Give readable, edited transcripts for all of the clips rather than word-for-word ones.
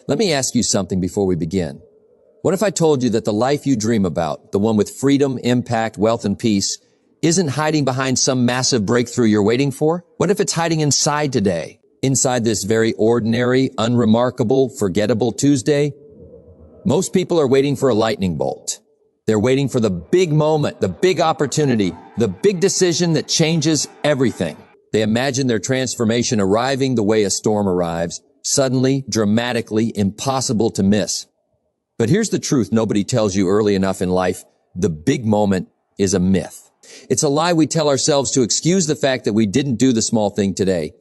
Let me ask you something before we begin. What if I told you that the life you dream about, the one with freedom, impact, wealth, and peace, isn't hiding behind some massive breakthrough you're waiting for? What if it's hiding inside today? Inside this very ordinary, unremarkable, forgettable Tuesday? Most people are waiting for a lightning bolt. They're waiting for the big moment, the big opportunity, the big decision that changes everything. They imagine their transformation arriving the way a storm arrives, suddenly, dramatically, impossible to miss. But here's the truth nobody tells you early enough in life. The big moment is a myth. It's a lie we tell ourselves to excuse the fact that we didn't do the small thing today.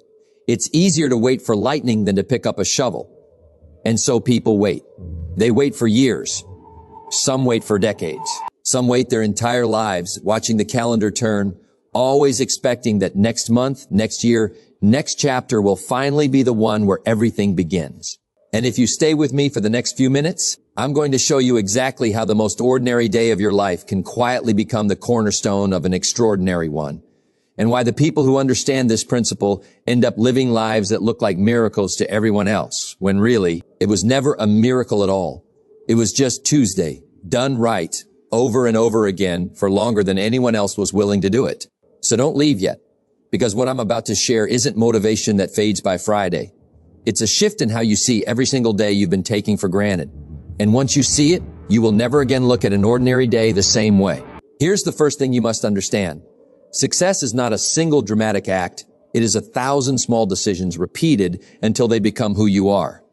It's easier to wait for lightning than to pick up a shovel. And so people wait. They wait for years. Some wait for decades. Some wait their entire lives, watching the calendar turn, always expecting that next month, next year, next chapter will finally be the one where everything begins. And if you stay with me for the next few minutes, I'm going to show you exactly how the most ordinary day of your life can quietly become the cornerstone of an extraordinary one, and why the people who understand this principle end up living lives that look like miracles to everyone else, when really, it was never a miracle at all. It was just Tuesday, done right, over and over again for longer than anyone else was willing to do it. So don't leave yet, because what I'm about to share isn't motivation that fades by Friday. It's a shift in how you see every single day you've been taking for granted. And once you see it, you will never again look at an ordinary day the same way. Here's the first thing you must understand. Success is not a single dramatic act. It is 1,000 small decisions repeated until they become who you are.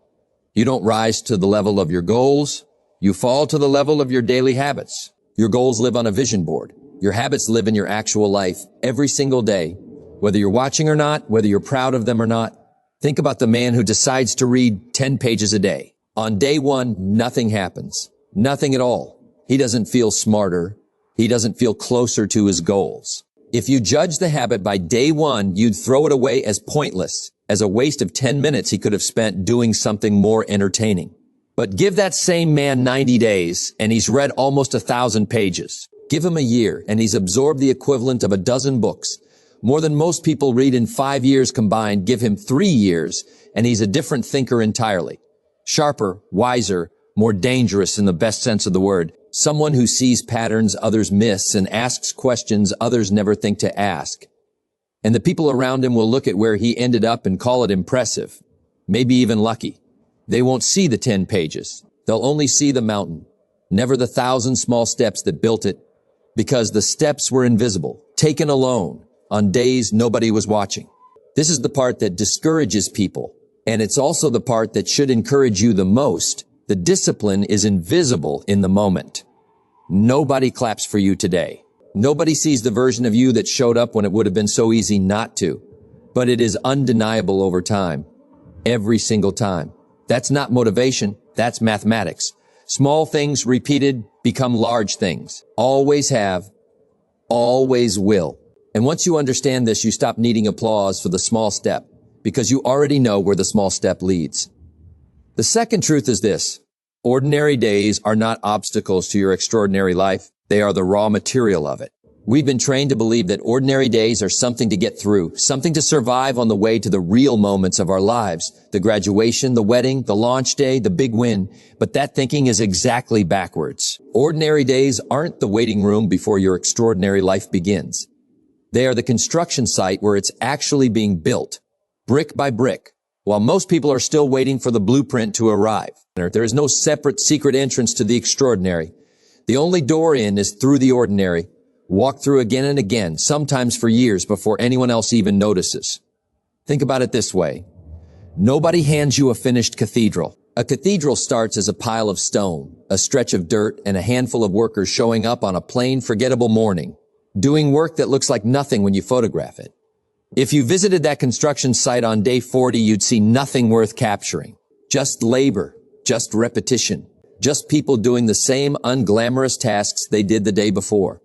You don't rise to the level of your goals. You fall to the level of your daily habits. Your goals live on a vision board. Your habits live in your actual life every single day, whether you're watching or not, whether you're proud of them or not. Think about the man who decides to read 10 pages a day. On day one, nothing happens. Nothing at all. He doesn't feel smarter. He doesn't feel closer to his goals. If you judge the habit by day one, you'd throw it away as pointless, as a waste of 10 minutes he could have spent doing something more entertaining. But give that same man 90 days, and he's read almost 1,000 pages. Give him a year, and he's absorbed the equivalent of a dozen books. More than most people read in 5 years combined. Give him 3 years, and he's a different thinker entirely. Sharper, wiser, more dangerous in the best sense of the word. Someone who sees patterns others miss and asks questions others never think to ask. And the people around him will look at where he ended up and call it impressive, maybe even lucky. They won't see the 10 pages. They'll only see the mountain, never the 1,000 small steps that built it, because the steps were invisible, taken alone, on days nobody was watching. This is the part that discourages people, and it's also the part that should encourage you the most. The discipline is invisible in the moment. Nobody claps for you today. Nobody sees the version of you that showed up when it would have been so easy not to. But it is undeniable over time. Every single time. That's not motivation. That's mathematics. Small things repeated become large things. Always have. Always will. And once you understand this, you stop needing applause for the small step, because you already know where the small step leads. The second truth is this. Ordinary days are not obstacles to your extraordinary life. They are the raw material of it. We've been trained to believe that ordinary days are something to get through, something to survive on the way to the real moments of our lives, the graduation, the wedding, the launch day, the big win. But that thinking is exactly backwards. Ordinary days aren't the waiting room before your extraordinary life begins. They are the construction site where it's actually being built, brick by brick, while most people are still waiting for the blueprint to arrive. There is no separate secret entrance to the extraordinary. The only door in is through the ordinary. Walk through again and again, sometimes for years before anyone else even notices. Think about it this way. Nobody hands you a finished cathedral. A cathedral starts as a pile of stone, a stretch of dirt, and a handful of workers showing up on a plain, forgettable morning, doing work that looks like nothing when you photograph it. If you visited that construction site on day 40, you'd see nothing worth capturing. Just labor, just repetition, just people doing the same unglamorous tasks they did the day before.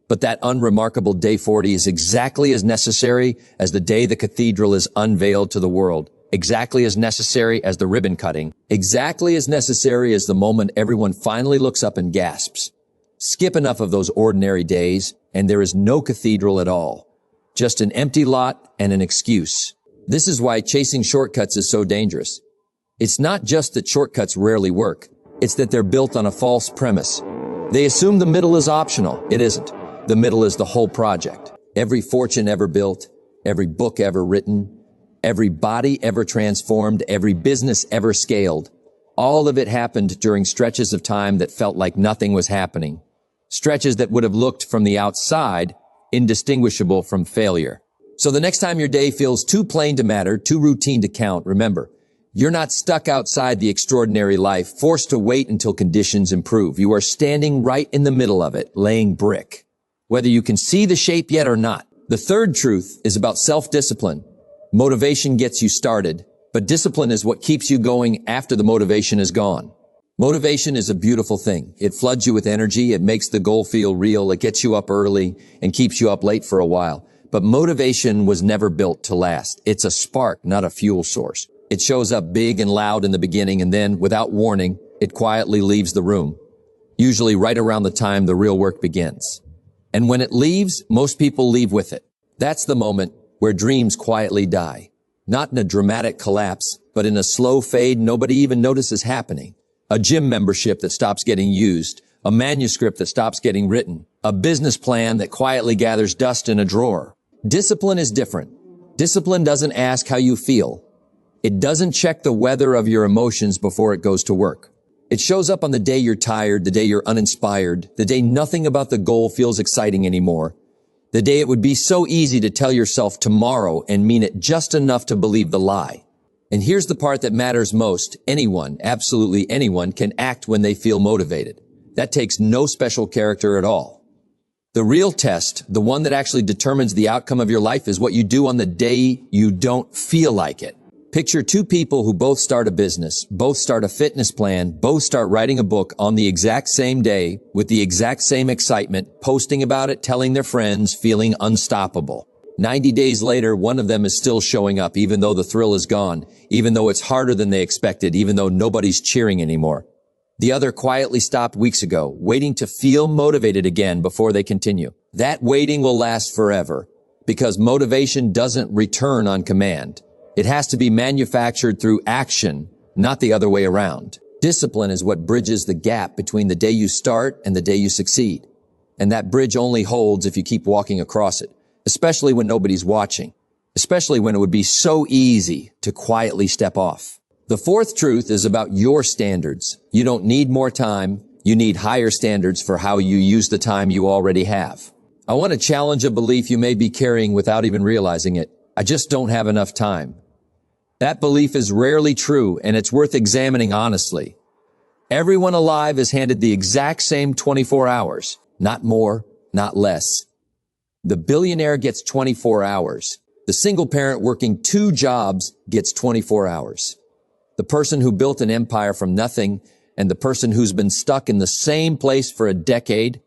But that unremarkable day 40 is exactly as necessary as the day the cathedral is unveiled to the world, exactly as necessary as the ribbon cutting, exactly as necessary as the moment everyone finally looks up and gasps. Skip enough of those ordinary days, and there is no cathedral at all. Just an empty lot and an excuse. This is why chasing shortcuts is so dangerous. It's not just that shortcuts rarely work. It's that they're built on a false premise. They assume the middle is optional. It isn't. The middle is the whole project. Every fortune ever built, every book ever written, every body ever transformed, every business ever scaled, all of it happened during stretches of time that felt like nothing was happening. Stretches that would have looked from the outside indistinguishable from failure. So the next time your day feels too plain to matter, too routine to count, remember, you're not stuck outside the extraordinary life, forced to wait until conditions improve. You are standing right in the middle of it, laying brick, whether you can see the shape yet or not. The third truth is about self-discipline. Motivation gets you started, but discipline is what keeps you going after the motivation is gone. Motivation is a beautiful thing. It floods you with energy. It makes the goal feel real. It gets you up early and keeps you up late for a while. But motivation was never built to last. It's a spark, not a fuel source. It shows up big and loud in the beginning, and then, without warning, it quietly leaves the room, usually right around the time the real work begins. And when it leaves, most people leave with it. That's the moment where dreams quietly die. Not in a dramatic collapse, but in a slow fade nobody even notices happening. A gym membership that stops getting used, a manuscript that stops getting written, a business plan that quietly gathers dust in a drawer. Discipline is different. Discipline doesn't ask how you feel. It doesn't check the weather of your emotions before it goes to work. It shows up on the day you're tired, the day you're uninspired, the day nothing about the goal feels exciting anymore, the day it would be so easy to tell yourself tomorrow and mean it just enough to believe the lie. And here's the part that matters most. Anyone, absolutely anyone, can act when they feel motivated. That takes no special character at all. The real test, the one that actually determines the outcome of your life, is what you do on the day you don't feel like it. Picture two people who both start a business, both start a fitness plan, both start writing a book on the exact same day with the exact same excitement, posting about it, telling their friends, feeling unstoppable. 90 days later, one of them is still showing up, even though the thrill is gone, even though it's harder than they expected, even though nobody's cheering anymore. The other quietly stopped weeks ago, waiting to feel motivated again before they continue. That waiting will last forever, because motivation doesn't return on command. It has to be manufactured through action, not the other way around. Discipline is what bridges the gap between the day you start and the day you succeed. And that bridge only holds if you keep walking across it, especially when nobody's watching, especially when it would be so easy to quietly step off. The fourth truth is about your standards. You don't need more time. You need higher standards for how you use the time you already have. I want to challenge a belief you may be carrying without even realizing it. I just don't have enough time. That belief is rarely true, and it's worth examining honestly. Everyone alive is handed the exact same 24 hours, not more, not less. The billionaire gets 24 hours. The single parent working 2 jobs gets 24 hours. The person who built an empire from nothing and the person who's been stuck in the same place for a decade,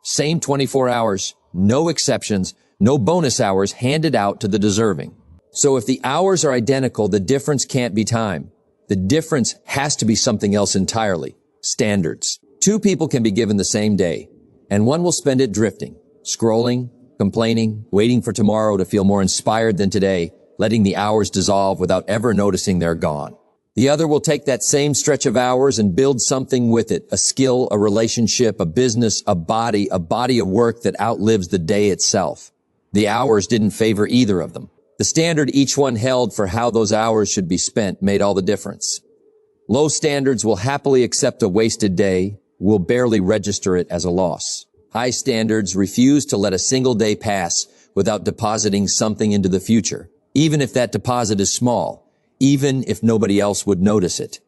same 24 hours, no exceptions, no bonus hours handed out to the deserving. So if the hours are identical, the difference can't be time. The difference has to be something else entirely. Standards. 2 people can be given the same day, and one will spend it drifting, scrolling, complaining, waiting for tomorrow to feel more inspired than today, letting the hours dissolve without ever noticing they're gone. The other will take that same stretch of hours and build something with it, a skill, a relationship, a business, a body of work that outlives the day itself. The hours didn't favor either of them. The standard each one held for how those hours should be spent made all the difference. Low standards will happily accept a wasted day, will barely register it as a loss. High standards refuse to let a single day pass without depositing something into the future, even if that deposit is small, even if nobody else would notice it.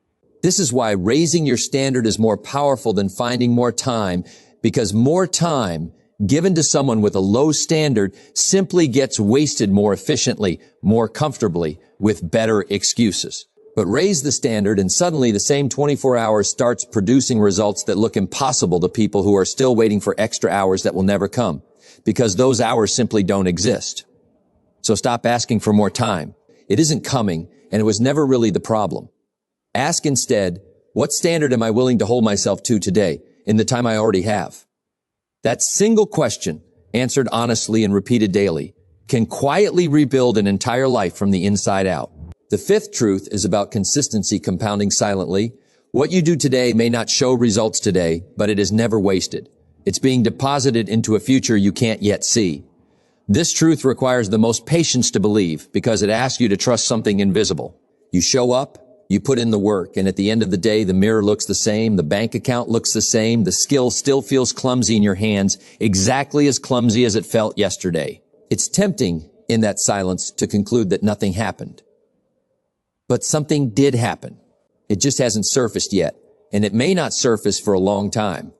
This is why raising your standard is more powerful than finding more time, because more time given to someone with a low standard simply gets wasted more efficiently, more comfortably, with better excuses. But raise the standard and suddenly the same 24 hours starts producing results that look impossible to people who are still waiting for extra hours that will never come, because those hours simply don't exist. So stop asking for more time. It isn't coming, and it was never really the problem. Ask instead, what standard am I willing to hold myself to today in the time I already have? That single question, answered honestly and repeated daily, can quietly rebuild an entire life from the inside out. The fifth truth is about consistency compounding silently. What you do today may not show results today, but it is never wasted. It's being deposited into a future you can't yet see. This truth requires the most patience to believe because it asks you to trust something invisible. You show up, you put in the work, and at the end of the day, the mirror looks the same, the bank account looks the same, the skill still feels clumsy in your hands, exactly as clumsy as it felt yesterday. It's tempting in that silence to conclude that nothing happened. But something did happen. It just hasn't surfaced yet, and it may not surface for a long time.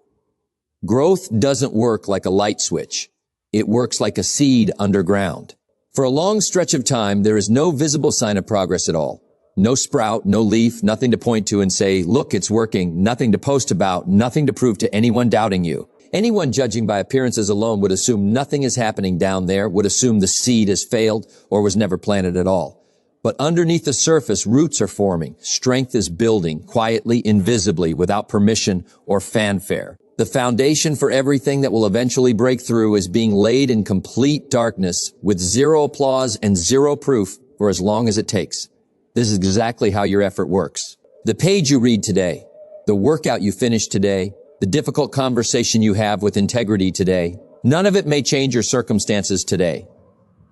Growth doesn't work like a light switch. It works like a seed underground. For a long stretch of time, there is no visible sign of progress at all. No sprout, no leaf, nothing to point to and say, look, it's working, nothing to post about, nothing to prove to anyone doubting you. Anyone judging by appearances alone would assume nothing is happening down there, would assume the seed has failed or was never planted at all. But underneath the surface, roots are forming. Strength is building, quietly, invisibly, without permission or fanfare. The foundation for everything that will eventually break through is being laid in complete darkness with zero applause and zero proof for as long as it takes. This is exactly how your effort works. The page you read today, the workout you finish today, the difficult conversation you have with integrity today, none of it may change your circumstances today,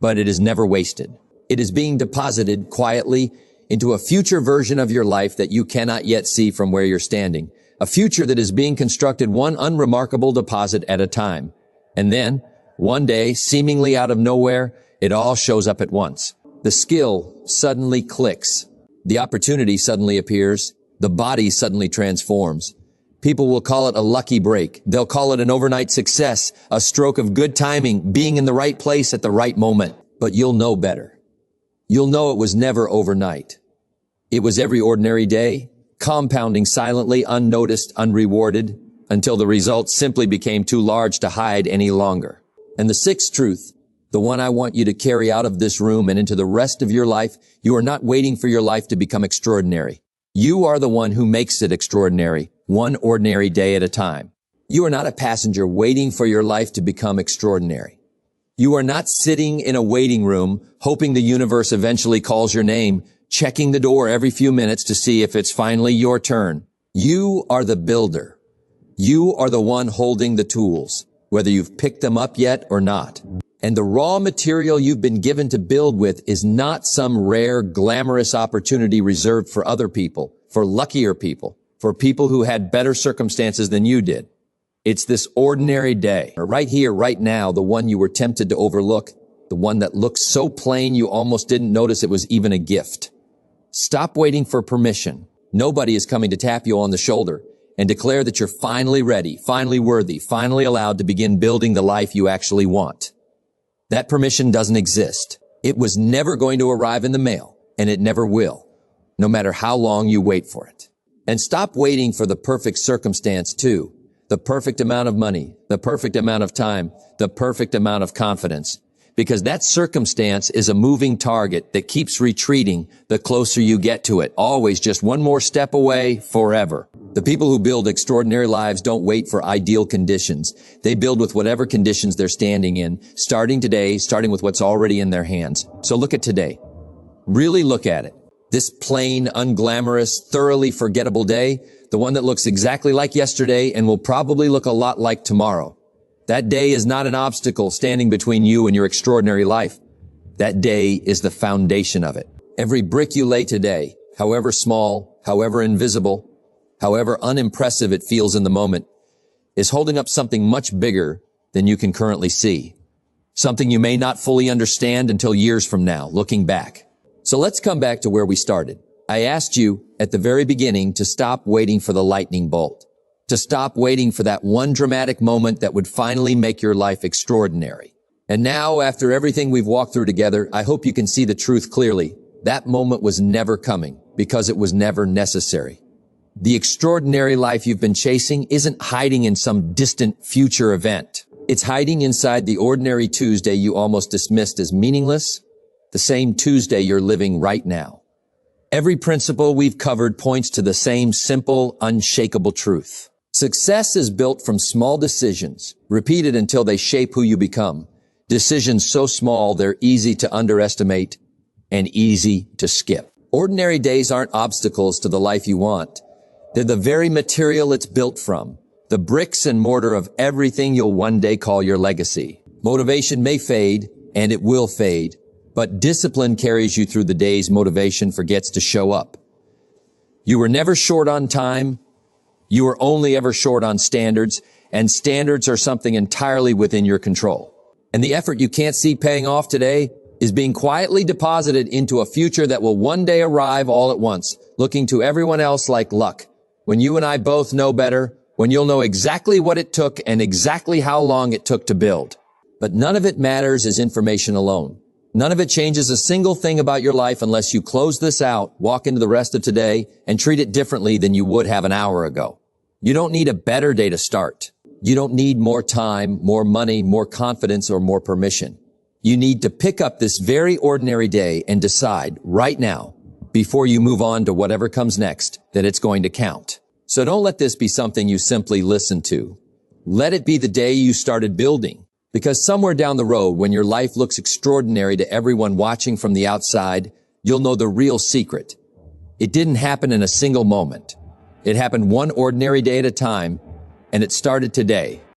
but it is never wasted. It is being deposited quietly into a future version of your life that you cannot yet see from where you're standing, a future that is being constructed one unremarkable deposit at a time. And then, one day, seemingly out of nowhere, it all shows up at once. The skill suddenly clicks. The opportunity suddenly appears. The body suddenly transforms. People will call it a lucky break. They'll call it an overnight success, a stroke of good timing, being in the right place at the right moment. But you'll know better. You'll know it was never overnight. It was every ordinary day, compounding silently, unnoticed, unrewarded, until the results simply became too large to hide any longer. And the sixth truth, the one I want you to carry out of this room and into the rest of your life, you are not waiting for your life to become extraordinary. You are the one who makes it extraordinary, one ordinary day at a time. You are not a passenger waiting for your life to become extraordinary. You are not sitting in a waiting room, hoping the universe eventually calls your name, checking the door every few minutes to see if it's finally your turn. You are the builder. You are the one holding the tools, whether you've picked them up yet or not. And the raw material you've been given to build with is not some rare, glamorous opportunity reserved for other people, for luckier people, for people who had better circumstances than you did. It's this ordinary day, right here, right now, the one you were tempted to overlook, the one that looks so plain you almost didn't notice it was even a gift. Stop waiting for permission. Nobody is coming to tap you on the shoulder and declare that you're finally ready, finally worthy, finally allowed to begin building the life you actually want. That permission doesn't exist. It was never going to arrive in the mail, and it never will, no matter how long you wait for it. And stop waiting for the perfect circumstance too. The perfect amount of money, the perfect amount of time, the perfect amount of confidence. Because that circumstance is a moving target that keeps retreating the closer you get to it. Always just one more step away, forever. The people who build extraordinary lives don't wait for ideal conditions. They build with whatever conditions they're standing in, starting today, starting with what's already in their hands. So look at today. Really look at it. This plain, unglamorous, thoroughly forgettable day, the one that looks exactly like yesterday and will probably look a lot like tomorrow. That day is not an obstacle standing between you and your extraordinary life. That day is the foundation of it. Every brick you lay today, however small, however invisible, however unimpressive it feels in the moment, is holding up something much bigger than you can currently see. Something you may not fully understand until years from now, looking back. So let's come back to where we started. I asked you at the very beginning to stop waiting for the lightning bolt, to stop waiting for that one dramatic moment that would finally make your life extraordinary. And now, after everything we've walked through together, I hope you can see the truth clearly. That moment was never coming because it was never necessary. The extraordinary life you've been chasing isn't hiding in some distant future event. It's hiding inside the ordinary Tuesday you almost dismissed as meaningless, the same Tuesday you're living right now. Every principle we've covered points to the same simple, unshakable truth. Success is built from small decisions, repeated until they shape who you become. Decisions so small they're easy to underestimate and easy to skip. Ordinary days aren't obstacles to the life you want. They're the very material it's built from, the bricks and mortar of everything you'll one day call your legacy. Motivation may fade, and it will fade, but discipline carries you through the days motivation forgets to show up. You were never short on time. You were only ever short on standards, and standards are something entirely within your control. And the effort you can't see paying off today is being quietly deposited into a future that will one day arrive all at once, looking to everyone else like luck. When you and I both know better, when you'll know exactly what it took and exactly how long it took to build. But none of it matters as information alone. None of it changes a single thing about your life unless you close this out, walk into the rest of today, and treat it differently than you would have an hour ago. You don't need a better day to start. You don't need more time, more money, more confidence, or more permission. You need to pick up this very ordinary day and decide right now, before you move on to whatever comes next, that it's going to count. So don't let this be something you simply listen to. Let it be the day you started building. Because somewhere down the road, when your life looks extraordinary to everyone watching from the outside, you'll know the real secret. It didn't happen in a single moment. It happened one ordinary day at a time, and it started today.